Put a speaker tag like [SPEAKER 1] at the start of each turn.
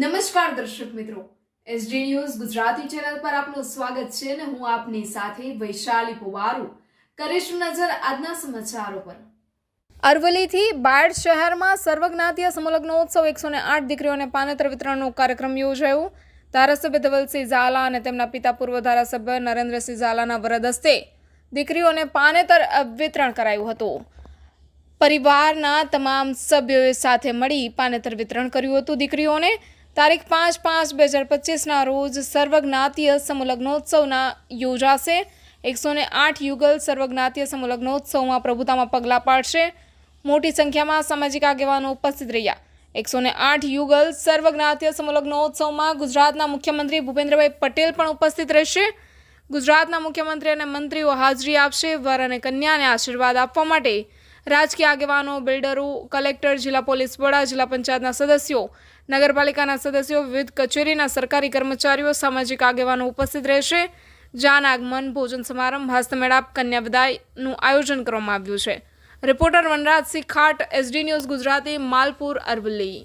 [SPEAKER 1] નમસ્કાર દર્શક મિત્રો, એસડી ન્યૂઝ ગુજરાતી ચેનલ પર આપનું સ્વાગત છે અને હું આપની સાથે વૈશાલી પોવારુ કરીશું નજર આજના સમાચારો પર। અરવલ્લીથી બાયડ શહેરમાં સર્વજ્ઞાતીય સમૂહલગ્નોત્સવ 108 દીકરીઓને પાનેતર વિતરણનો કાર્યક્રમ યોજાયો। ધારાસભ્ય ધવલસિંહ ઝાલા અને તેમના પિતા પૂર્વ ધારાસભ્ય નરેન્દ્રસિંહ ઝાલાના વરદ હસ્તે દીકરીઓને પાનેતર વિતરણ કરાયું હતું। પરિવારના તમામ સભ્યોએ સાથે મળી પાનેતર વિતરણ કર્યું હતું। દીકરીઓને તારીખ 5/5/2025ના રોજ સર્વજ્ઞાતીય સમૂહલગ્નોત્સવના યોજાશે। 108 યુગલ સર્વજ્ઞાતીય સમૂહલગ્નોત્સવમાં પ્રભુતામાં પગલાં પાડશે। મોટી સંખ્યામાં સામાજિક આગેવાનો ઉપસ્થિત રહ્યા। 108 યુગલ સર્વજ્ઞાતીય સમૂહલગ્નોત્સવમાં ગુજરાતના મુખ્યમંત્રી ભૂપેન્દ્રભાઈ પટેલ પણ ઉપસ્થિત રહેશે। ગુજરાતના મુખ્યમંત્રી અને મંત્રીઓ હાજરી આપશે। વર અને કન્યાને આશીર્વાદ આપવા માટે રાજકીય આગેવાનો, બિલ્ડરો, કલેક્ટર, જિલ્લા પોલીસ વડા, જિલ્લા પંચાયતના સદસ્યો, નગરપાલિકાના સદસ્યો, વિવિધ કચેરીના સરકારી કર્મચારીઓ, સામાજિક આગેવાનો ઉપસ્થિત રહેશે। જાન આગમન, ભોજન સમારંભ, હસ્તમેળાપ, કન્યા વિદાયનું આયોજન કરવામાં આવ્યું છે। Reporter Vanrajsinh Khat, SD news Gujarati, Malpur, Aravalli.